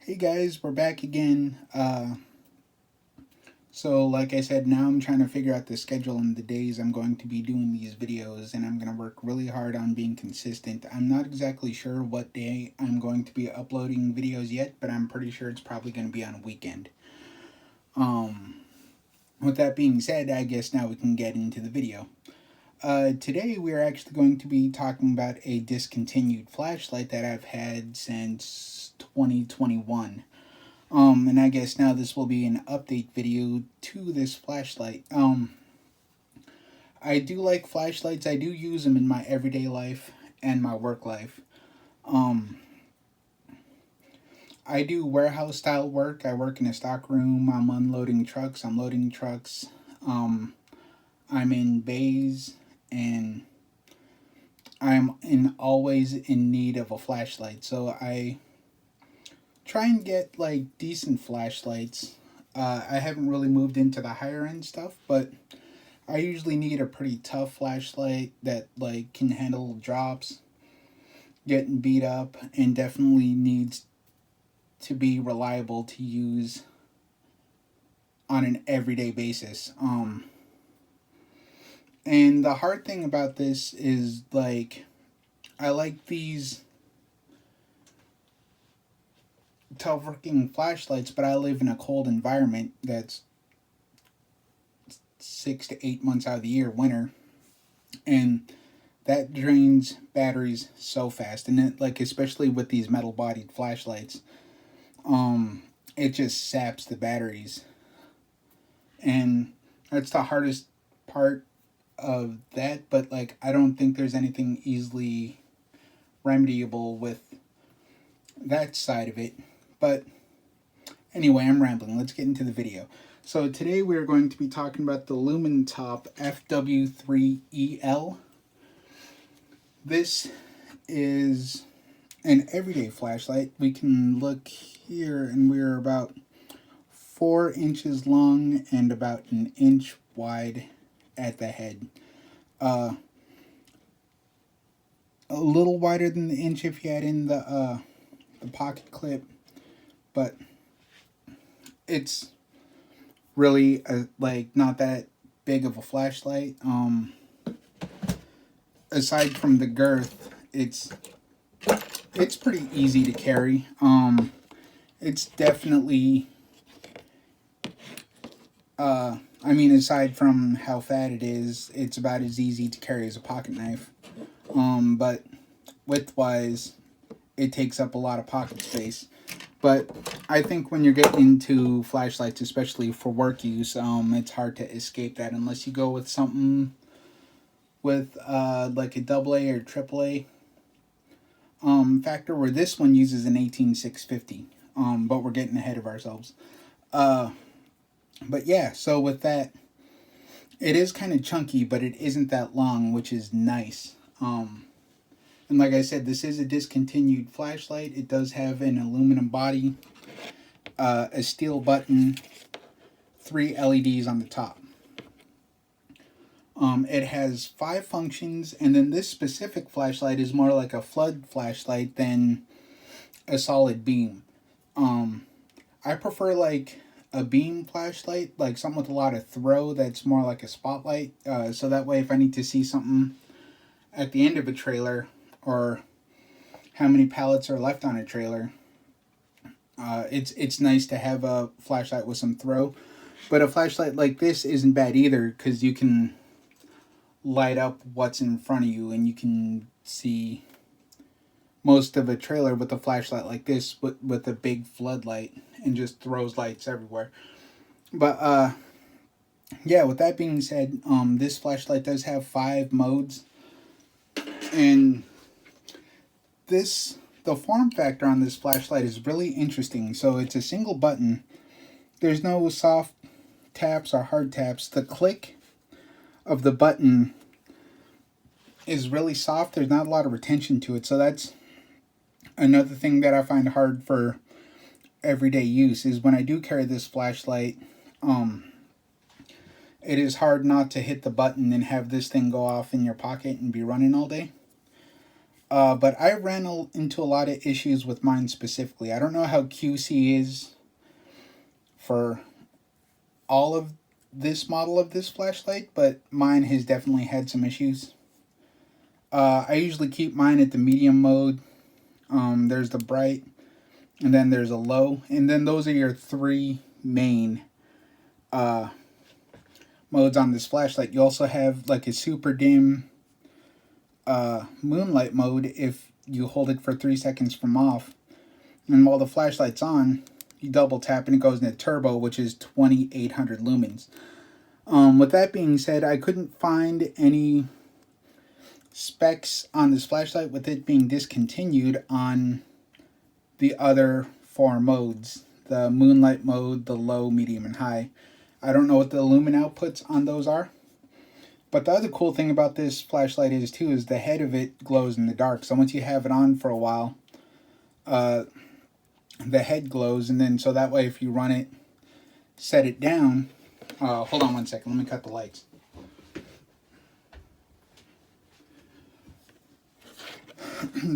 Hey guys, we're back again. So like I said, now I'm trying to figure out the schedule and the days I'm going to be doing these videos, and I'm going to work really hard on being consistent. I'm not exactly sure what day I'm going to be uploading videos yet, but I'm pretty sure it's probably going to be on a weekend. Um, with that being said, I guess now we can get into the video. Today we are actually going to be talking about a discontinued flashlight that I've had since 2021. And I guess now this will be an update video to this flashlight. I do like flashlights. I do use them in my everyday life and my work life. Um, I do warehouse style work. I work in a stock room. I'm unloading trucks. I'm loading trucks. Um, I'm in bays, and always in need of a flashlight. So I try and get like decent flashlights. I haven't really moved into the higher end stuff, but I usually need a pretty tough flashlight that like can handle drops, getting beat up, and definitely needs to be reliable to use on an everyday basis. And the hard thing about this is like I like these tough working flashlights, but I live in a cold environment that's 6 to 8 months out of the year, winter, and that drains batteries so fast. And it, like especially with these metal bodied flashlights, it just saps the batteries, and that's the hardest part of that. But like I don't think there's anything easily remediable with that side of it. But anyway, I'm rambling. Let's get into the video. So today we're going to be talking about the lumintop FW3EL. This is an everyday flashlight. We can look here, and we're about 4 inches long and about an inch wide at the head. A little wider than the inch if you add in the pocket clip, but it's really like not that big of a flashlight. Aside from the girth, it's pretty easy to carry. It's definitely I mean, aside from how fat it is, it's about as easy to carry as a pocket knife. But width-wise, it takes up a lot of pocket space. But I think when you're getting into flashlights, especially for work use, it's hard to escape that unless you go with something with like a AA or AAA factor, where this one uses an 18650. But we're getting ahead of ourselves. But yeah, so with that, it is kind of chunky, but it isn't that long, which is nice. And like I said, this is a discontinued flashlight. It does have an aluminum body, a steel button, 3 LEDs on the top. It has 5 functions, and then this specific flashlight is more like a flood flashlight than a solid beam. I prefer like a beam flashlight, like something with a lot of throw that's more like a spotlight. So that way if I need to see something at the end of a trailer, or how many pallets are left on a trailer, it's nice to have a flashlight with some throw. But a flashlight like this isn't bad either, because you can light up what's in front of you, and you can see most of a trailer with a flashlight like this with a big floodlight, and just throws lights everywhere. But yeah, with that being said, this flashlight does have 5 modes, and the form factor on this flashlight is really interesting. So it's a single button. There's no soft taps or hard taps. The click of the button is really soft. There's not a lot of retention to it. So that's another thing that I find hard for everyday use, is when I do carry this flashlight, it is hard not to hit the button and have this thing go off in your pocket and be running all day. But I ran into a lot of issues with mine specifically. I don't know how QC is for all of this model of this flashlight, but mine has definitely had some issues. I usually keep mine at the medium mode. There's the bright, and then there's a low, and then those are your three main modes on this flashlight. You also have like a super dim moonlight mode if you hold it for 3 seconds from off. And while the flashlight's on, you double tap and it goes into turbo, which is 2800 lumens. With that being said, I couldn't find any specs on this flashlight with it being discontinued on the other four modes. The moonlight mode, the low, medium, and high. I don't know what the lumen outputs on those are. But the other cool thing about this flashlight is too is the head of it glows in the dark. So once you have it on for a while, the head glows, and then so that way if you run it, set it down. Hold on one second. Let me cut the lights.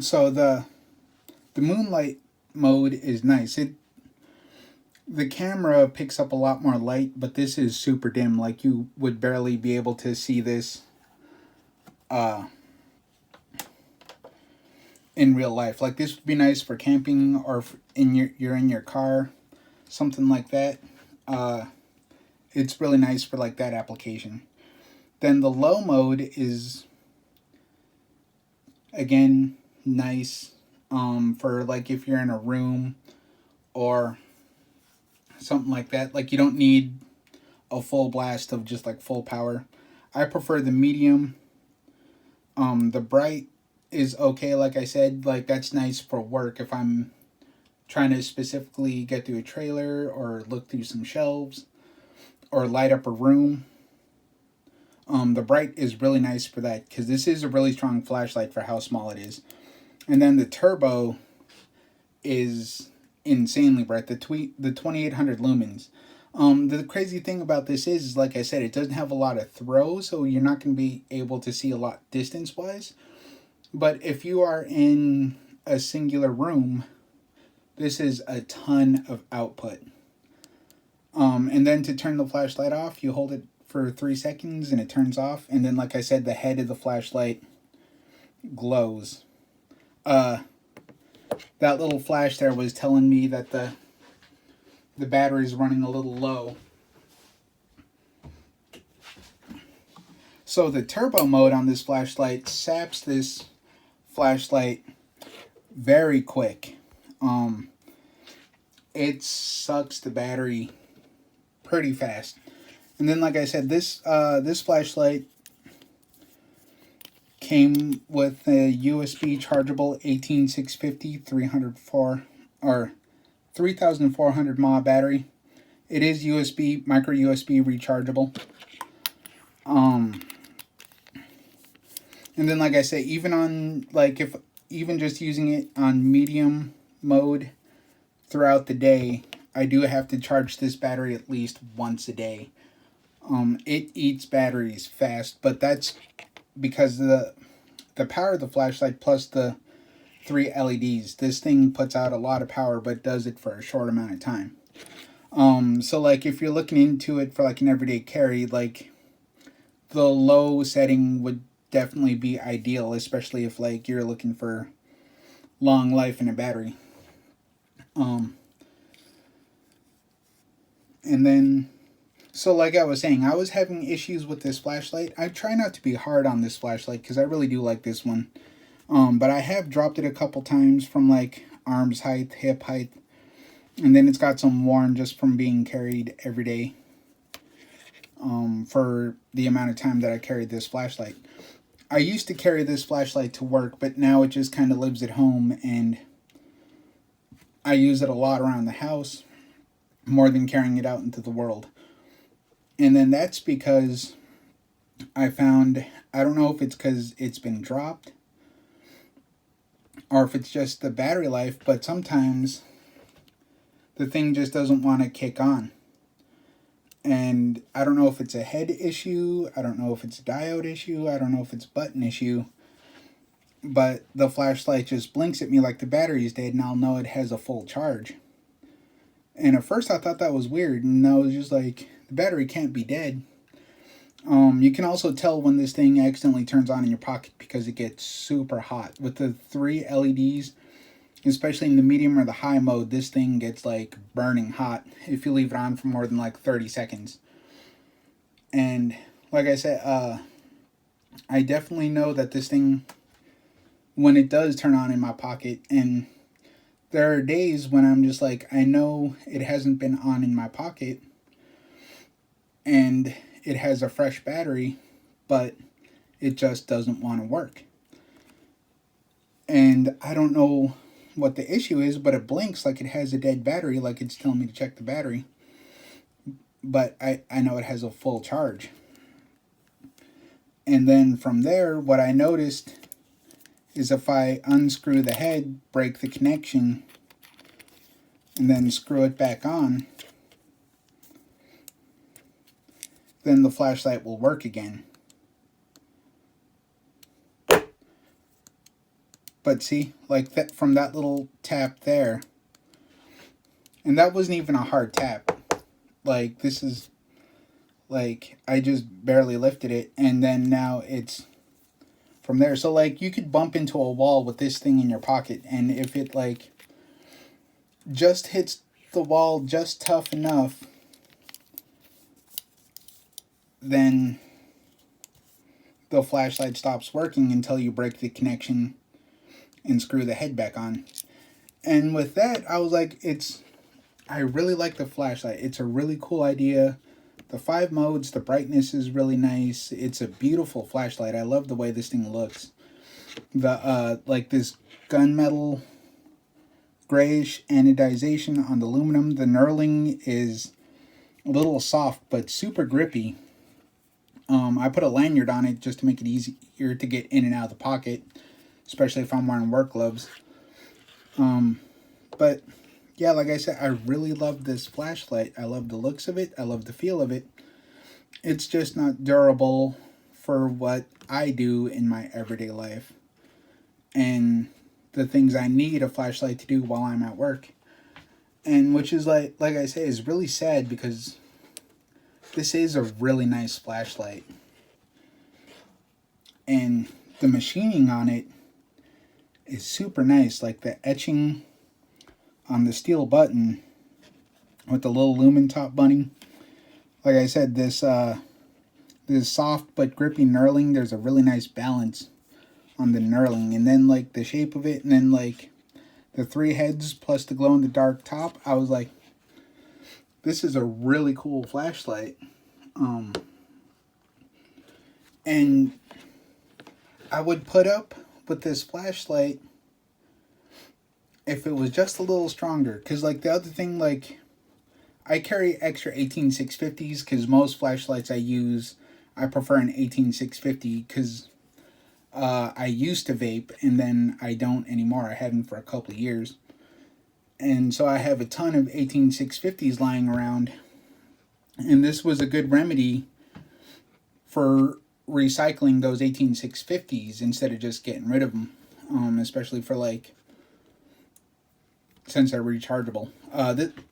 So the moonlight mode is nice. The camera picks up a lot more light, but this is super dim. Like you would barely be able to see this in real life. Like this would be nice for camping or you're in your car, something like that. It's really nice for like that application. Then the low mode is again nice for like if you're in a room or something like that. Like you don't need a full blast of just like full power. I prefer the medium. The bright is okay, like I said. Like that's nice for work if I'm trying to specifically get through a trailer or look through some shelves or light up a room. The bright is really nice for that because this is a really strong flashlight for how small it is. And then the turbo is insanely bright. The 2800 lumens. The crazy thing about this is, like I said, it doesn't have a lot of throw, so you're not going to be able to see a lot distance-wise. But if you are in a singular room, this is a ton of output. And then to turn the flashlight off, you hold it for 3 seconds and it turns off. And then, like I said, the head of the flashlight glows. That little flash there was telling me that the battery is running a little low. So the turbo mode on this flashlight saps this flashlight very quick. It sucks the battery pretty fast. And then, like I said, this flashlight came with a USB chargeable 18650 304 or 3400 mAh battery. It is USB, micro USB rechargeable. And then, like I say, even on even just using it on medium mode throughout the day, I do have to charge this battery at least once a day. It eats batteries fast, but that's because the power of the flashlight plus the 3 LEDs. This thing puts out a lot of power, but does it for a short amount of time. So like if you're looking into it for like an everyday carry, like the low setting would definitely be ideal, especially if like you're looking for long life in a battery. And then, so like I was saying, I was having issues with this flashlight. I try not to be hard on this flashlight because I really do like this one. But I have dropped it a couple times from like arm's height, hip height. And then it's got some worn just from being carried every day. For the amount of time that I carried this flashlight. I used to carry this flashlight to work, but now it just kind of lives at home. And I use it a lot around the house. More than carrying it out into the world. And then that's because I found, I don't know if it's because it's been dropped or if it's just the battery life, but sometimes the thing just doesn't want to kick on. And I don't know if it's a head issue, I don't know if it's a diode issue, I don't know if it's a button issue, but the flashlight just blinks at me like the battery's dead, and I'll know it has a full charge. And at first I thought that was weird, and I was just like, the battery can't be dead. You can also tell when this thing accidentally turns on in your pocket because it gets super hot. With the 3 LEDs, especially in the medium or the high mode, this thing gets like burning hot if you leave it on for more than like 30 seconds. And like I said, I definitely know that this thing, when it does turn on in my pocket, and there are days when I'm just like, I know it hasn't been on in my pocket and it has a fresh battery, but it just doesn't want to work. And I don't know what the issue is, but it blinks like it has a dead battery, like it's telling me to check the battery. But I know it has a full charge. And then from there, what I noticed is if I unscrew the head, break the connection, and then screw it back on, then the flashlight will work again. But see, like that, from that little tap there, and that wasn't even a hard tap. Like, this is, like, I just barely lifted it, and then now it's from there. So, like, you could bump into a wall with this thing in your pocket, and if it, like, just hits the wall just tough enough, then the flashlight stops working until you break the connection and screw the head back on. And with that, I was like, I really like the flashlight. It's a really cool idea. The 5 modes, the brightness is really nice. It's a beautiful flashlight. I love the way this thing looks. The like this gunmetal grayish anodization on the aluminum. The knurling is a little soft but super grippy. I put a lanyard on it just to make it easier to get in and out of the pocket, especially if I'm wearing work gloves. But yeah, like I said, I really love this flashlight. I love the looks of it. I love the feel of it. It's just not durable for what I do in my everyday life and the things I need a flashlight to do while I'm at work. And which is like I say, is really sad because this is a really nice flashlight. And the machining on it is super nice. Like the etching on the steel button with the little lumintop bunny. Like I said, this soft but grippy knurling, there's a really nice balance on the knurling. And then like the shape of it, and then like the 3 heads plus the glow in the dark top, I was like, this is a really cool flashlight. And I would put up with this flashlight if it was just a little stronger. Because like the other thing, like I carry extra 18650s because most flashlights I use, I prefer an 18650 because I used to vape and then I don't anymore. I haven't for a couple of years. And so I have a ton of 18650s lying around. And this was a good remedy for recycling those 18650s instead of just getting rid of them. Especially for like, since they're rechargeable.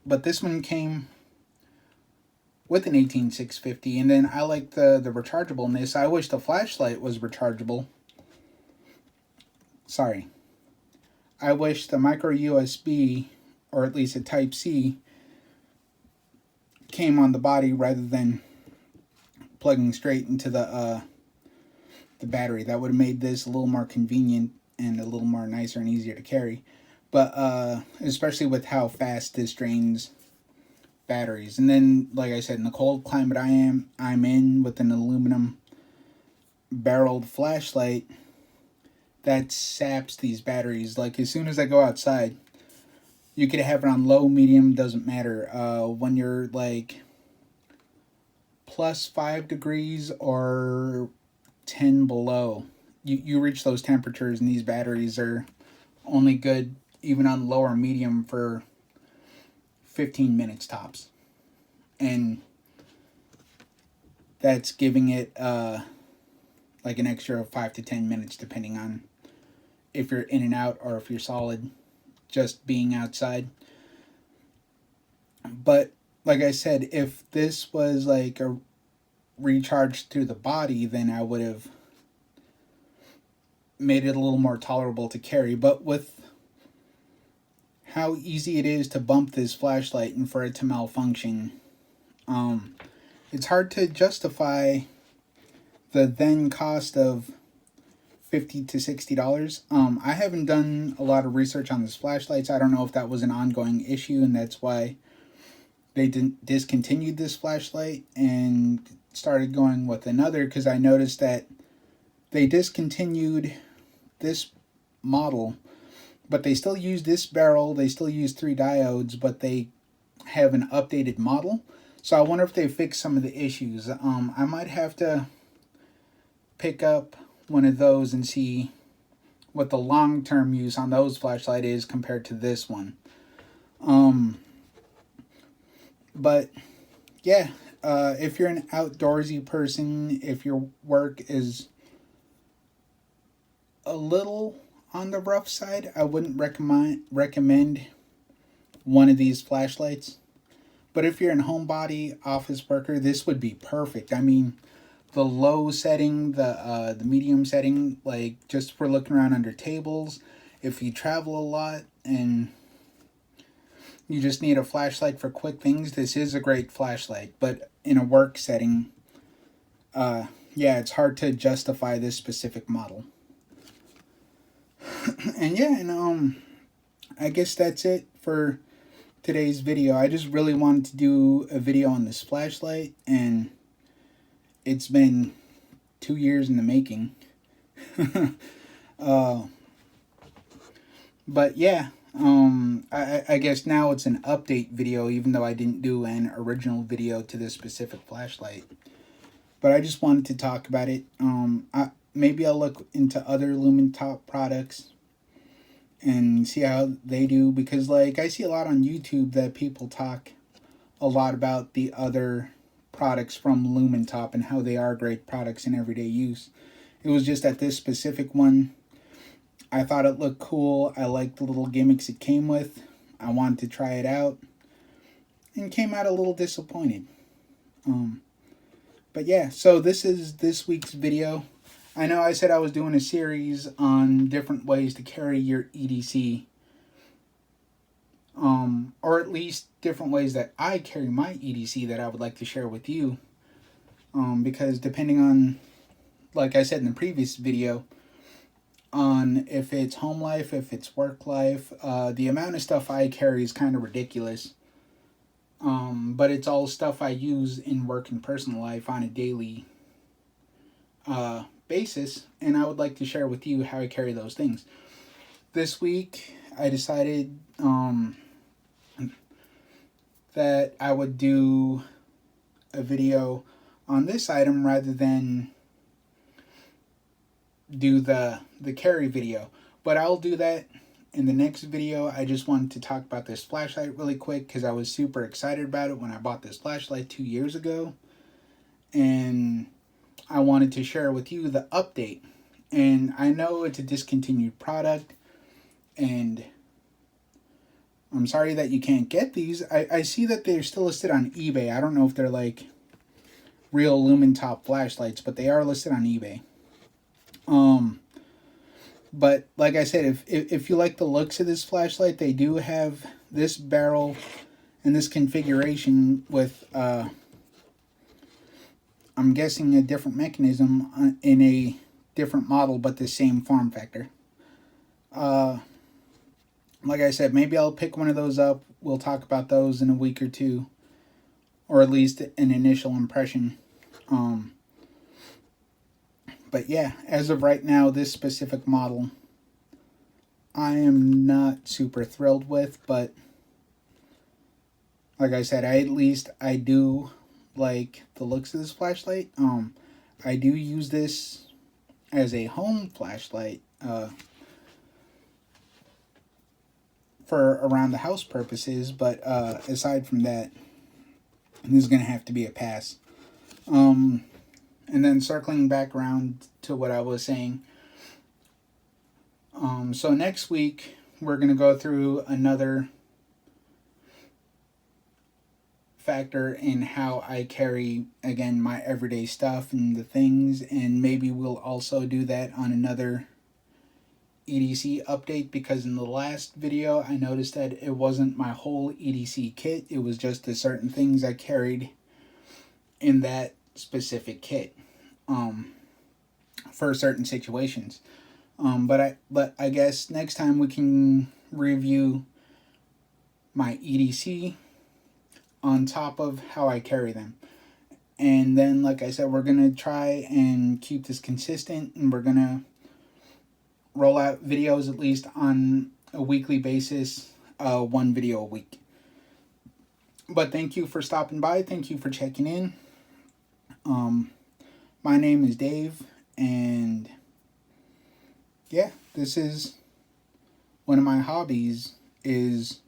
But this one came with an 18650, and then I like the rechargeableness. I wish the flashlight was rechargeable. Sorry. I wish the micro USB, or at least a Type-C, came on the body rather than plugging straight into the battery. That would have made this a little more convenient and a little more nicer and easier to carry. But especially with how fast this drains batteries. And then, like I said, in the cold climate I'm in with an aluminum barreled flashlight, that saps these batteries. Like as soon as I go outside, you could have it on low, medium, doesn't matter. When you're like plus 5 degrees or 10 below, you reach those temperatures, and these batteries are only good even on low or medium for 15 minutes tops. And that's giving it like an extra 5 to 10 minutes depending on if you're in and out or if you're solid just being outside. But like I said, if this was like a recharge to the body, then I would have made it a little more tolerable to carry. But with how easy it is to bump this flashlight and for it to malfunction, it's hard to justify the then cost of $50 to $60. I haven't done a lot of research on this flashlights. I don't know if that was an ongoing issue and that's why they discontinued this flashlight and started going with another, because I noticed that they discontinued this model, but they still use this barrel, they still use 3 diodes, but they have an updated model. So I wonder if they fixed some of the issues. I might have to pick up one of those and see what the long-term use on those flashlight is compared to this one. But yeah, if you're an outdoorsy person, if your work is a little on the rough side, I wouldn't recommend one of these flashlights. But if you're a homebody office worker, this would be perfect. I mean, the low setting, the medium setting, like just for looking around under tables, if you travel a lot and you just need a flashlight for quick things, this is a great flashlight. But in a work setting, yeah, it's hard to justify this specific model. And yeah, and I guess that's it for today's video. I just really wanted to do a video on this flashlight, and it's been 2 years in the making. But yeah, I guess now it's an update video, even though I didn't do an original video to this specific flashlight. But I just wanted to talk about it. Maybe I'll look into other lumintop products and see how they do, because like I see a lot on YouTube that people talk a lot about the other products from lumintop and how they are great products in everyday use. It was just that this specific one, I thought it looked cool. I liked the little gimmicks it came with. I wanted to try it out and came out a little disappointed. But yeah, so this is this week's video. I know I said I was doing a series on different ways to carry your EDC. Or at least different ways that I carry my EDC that I would like to share with you. Because depending on, like I said in the previous video, on if it's home life, if it's work life, the amount of stuff I carry is kind of ridiculous. But it's all stuff I use in work and personal life on a daily basis, and I would like to share with you how I carry those things. This week, I decided that I would do a video on this item rather than do the carry video. But I'll do that in the next video. I just wanted to talk about this flashlight really quick because I was super excited about it when I bought this flashlight 2 years ago. And I wanted to share with you the update. And I know it's a discontinued product, and I'm sorry that you can't get these. I see that they're still listed on eBay. I don't know if they're like real lumintop flashlights, but they are listed on eBay. But like I said, if you like the looks of this flashlight, they do have this barrel and this configuration with I'm guessing a different mechanism in a different model, but the same form factor. Like I said, maybe I'll pick one of those up. We'll talk about those in a week or two, or at least an initial impression. But yeah, as of right now, this specific model, I am not super thrilled with, but like I said, I do like the looks of this flashlight. I do use this as a home flashlight for around the house purposes, but aside from that, this is going to have to be a pass. And then circling back around to what I was saying, So next week we're going to go through another factor in how I carry, again, my everyday stuff and the things, and maybe we'll also do that on another EDC update, because in the last video I noticed that it wasn't my whole EDC kit, it was just the certain things I carried in that specific kit for certain situations. But I guess next time we can review my EDC on top of how I carry them. And then, like I said, we're going to try and keep this consistent, and we're going to roll out videos at least on a weekly basis, 1 video a week. But thank you for stopping by. Thank you for checking in. My name is Dave, and yeah, this is one of my hobbies, is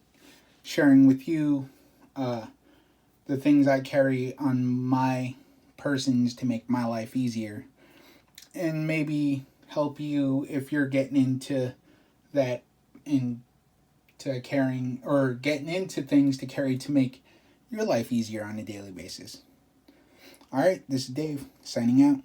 sharing with you the things I carry on my persons to make my life easier, and maybe help you if you're getting into that, into carrying, or getting into things to carry to make your life easier on a daily basis. All right, this is Dave, signing out.